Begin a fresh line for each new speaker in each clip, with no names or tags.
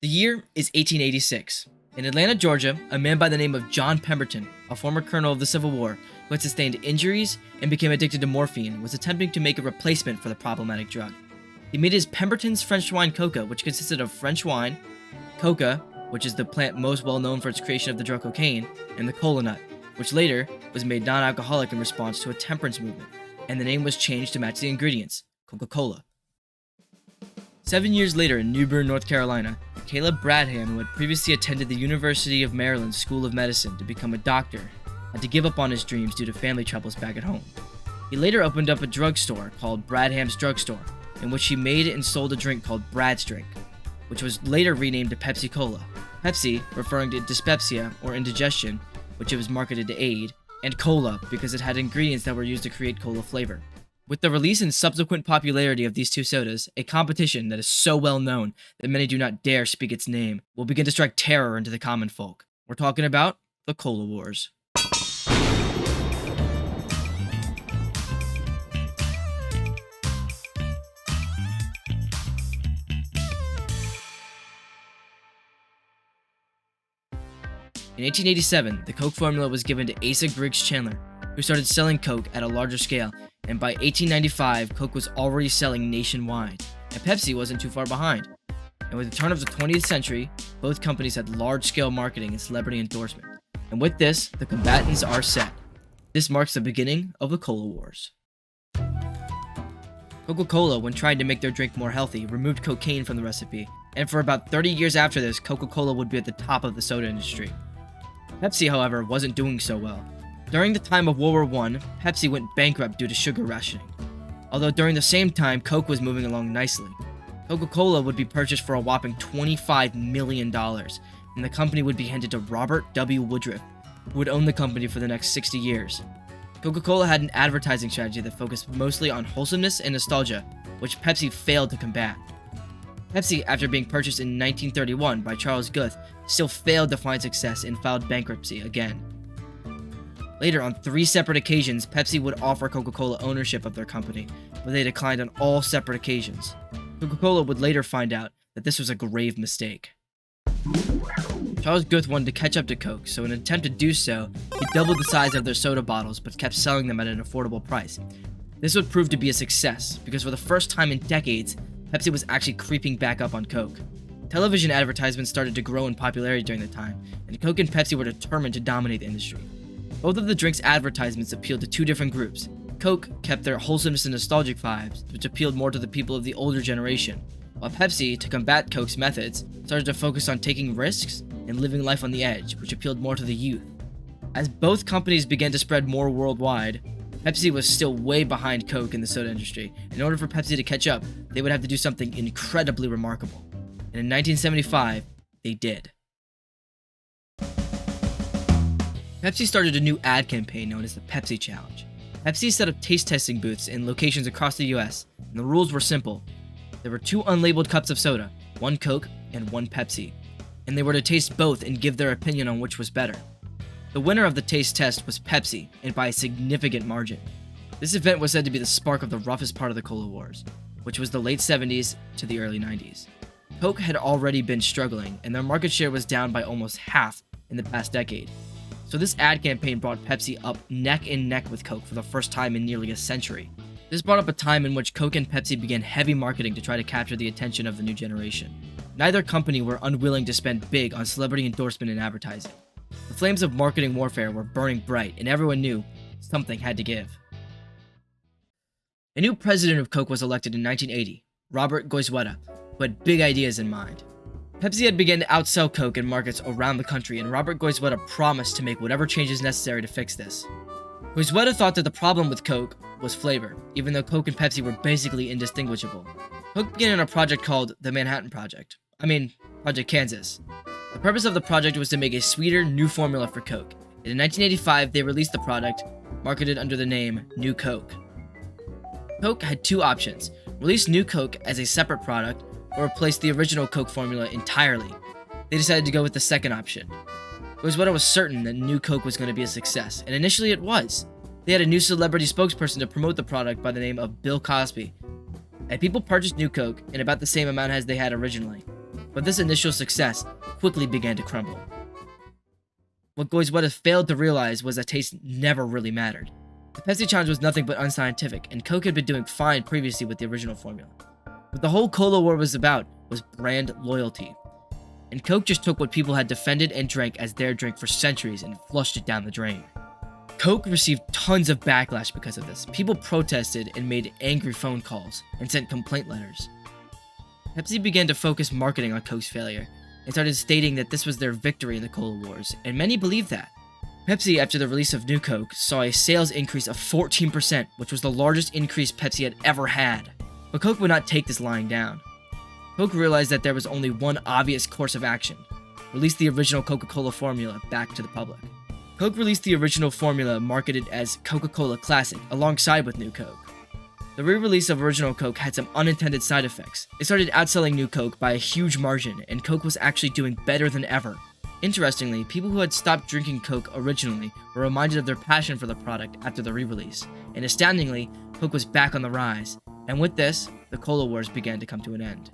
The year is 1886. In Atlanta, Georgia, a man by the name of John Pemberton, a former colonel of the Civil War who had sustained injuries and became addicted to morphine, was attempting to make a replacement for the problematic drug. He made his Pemberton's French wine coca, which consisted of French wine, coca, which is the plant most well known for its creation of the drug cocaine, and the cola nut, which later was made non-alcoholic in response to a temperance movement, and the name was changed to match the ingredients, Coca-Cola. 7 years later in New Bern, North Carolina, Caleb Bradham, who had previously attended the University of Maryland School of Medicine to become a doctor, had to give up on his dreams due to family troubles back at home. He later opened up a drugstore called Bradham's Drugstore, in which he made and sold a drink called Brad's Drink, which was later renamed to Pepsi Cola. Pepsi, referring to dyspepsia or indigestion, which it was marketed to aid, and cola because it had ingredients that were used to create cola flavor. With the release and subsequent popularity of these two sodas, a competition that is so well known that many do not dare speak its name will begin to strike terror into the common folk. We're talking about the Cola Wars. In 1887, the Coke formula was given to Asa Griggs Chandler, who started selling Coke at a larger scale, and by 1895, Coke was already selling nationwide, and Pepsi wasn't too far behind. And with the turn of the 20th century, both companies had large-scale marketing and celebrity endorsement. And with this, the combatants are set. This marks the beginning of the Cola Wars. Coca-Cola, when trying to make their drink more healthy, removed cocaine from the recipe, and for about 30 years after this, Coca-Cola would be at the top of the soda industry. Pepsi, however, wasn't doing so well. During the time of World War I, Pepsi went bankrupt due to sugar rationing. Although during the same time, Coke was moving along nicely. Coca-Cola would be purchased for a whopping $25 million, and the company would be handed to Robert W. Woodruff, who would own the company for the next 60 years. Coca-Cola had an advertising strategy that focused mostly on wholesomeness and nostalgia, which Pepsi failed to combat. Pepsi, after being purchased in 1931 by Charles Guth, still failed to find success and filed bankruptcy again. Later, on 3 separate occasions, Pepsi would offer Coca-Cola ownership of their company, but they declined on all separate occasions. Coca-Cola would later find out that this was a grave mistake. Charles Guth wanted to catch up to Coke, so in an attempt to do so, he doubled the size of their soda bottles but kept selling them at an affordable price. This would prove to be a success, because for the first time in decades, Pepsi was actually creeping back up on Coke. Television advertisements started to grow in popularity during the time, and Coke and Pepsi were determined to dominate the industry. Both of the drinks' advertisements appealed to 2 different groups. Coke kept their wholesomeness and nostalgic vibes, which appealed more to the people of the older generation, while Pepsi, to combat Coke's methods, started to focus on taking risks and living life on the edge, which appealed more to the youth. As both companies began to spread more worldwide, Pepsi was still way behind Coke in the soda industry. In order for Pepsi to catch up, they would have to do something incredibly remarkable. And in 1975, they did. Pepsi started a new ad campaign known as the Pepsi Challenge. Pepsi set up taste testing booths in locations across the US, and the rules were simple. There were 2 unlabeled cups of soda, 1 Coke and 1 Pepsi, and they were to taste both and give their opinion on which was better. The winner of the taste test was Pepsi, and by a significant margin. This event was said to be the spark of the roughest part of the Cola Wars, which was the late 70s to the early 90s. Coke had already been struggling, and their market share was down by almost half in the past decade. So this ad campaign brought Pepsi up neck and neck with Coke for the first time in nearly a century. This brought up a time in which Coke and Pepsi began heavy marketing to try to capture the attention of the new generation. Neither company were unwilling to spend big on celebrity endorsement and advertising. The flames of marketing warfare were burning bright, and everyone knew something had to give. A new president of Coke was elected in 1980, Robert Goizueta, who had big ideas in mind. Pepsi had begun to outsell Coke in markets around the country, and Robert Goizueta promised to make whatever changes necessary to fix this. Goizueta thought that the problem with Coke was flavor, even though Coke and Pepsi were basically indistinguishable. Coke began on a project called the Manhattan Project. Project Kansas. The purpose of the project was to make a sweeter, new formula for Coke, and in 1985 they released the product, marketed under the name New Coke. Coke had 2 options: release New Coke as a separate product, or replace the original Coke formula entirely. They decided to go with the second option. Goizueta was certain that New Coke was going to be a success, and initially it was. They had a new celebrity spokesperson to promote the product by the name of Bill Cosby, and people purchased New Coke in about the same amount as they had originally. but this initial success quickly began to crumble. What Goizueta failed to realize was that taste never really mattered. The Pepsi challenge was nothing but unscientific, and Coke had been doing fine previously with the original formula. What the whole cola war was about was brand loyalty, and Coke just took what people had defended and drank as their drink for centuries and flushed it down the drain. Coke received tons of backlash because of this. People protested and made angry phone calls and sent complaint letters. Pepsi began to focus marketing on Coke's failure and started stating that this was their victory in the cola wars, and many believed that. Pepsi, after the release of New Coke, saw a sales increase of 14%, which was the largest increase Pepsi had ever had. But Coke would not take this lying down. Coke realized that there was only one obvious course of action: release the original Coca-Cola formula back to the public. Coke released the original formula marketed as Coca-Cola Classic alongside with New Coke. The re-release of original Coke had some unintended side effects. It started outselling New Coke by a huge margin, and Coke was actually doing better than ever. Interestingly, people who had stopped drinking Coke originally were reminded of their passion for the product after the re-release, and astoundingly, Coke was back on the rise, and with this, the cola wars began to come to an end.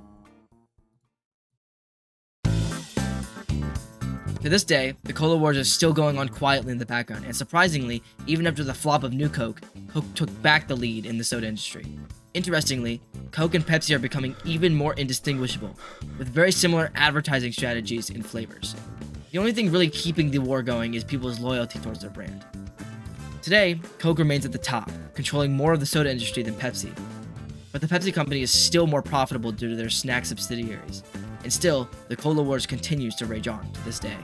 To this day, the cola wars are still going on quietly in the background, and surprisingly, even after the flop of New Coke, Coke took back the lead in the soda industry. Interestingly, Coke and Pepsi are becoming even more indistinguishable, with very similar advertising strategies and flavors. The only thing really keeping the war going is people's loyalty towards their brand. Today, Coke remains at the top, controlling more of the soda industry than Pepsi. But the Pepsi company is still more profitable due to their snack subsidiaries. And still, the cola wars continues to rage on to this day.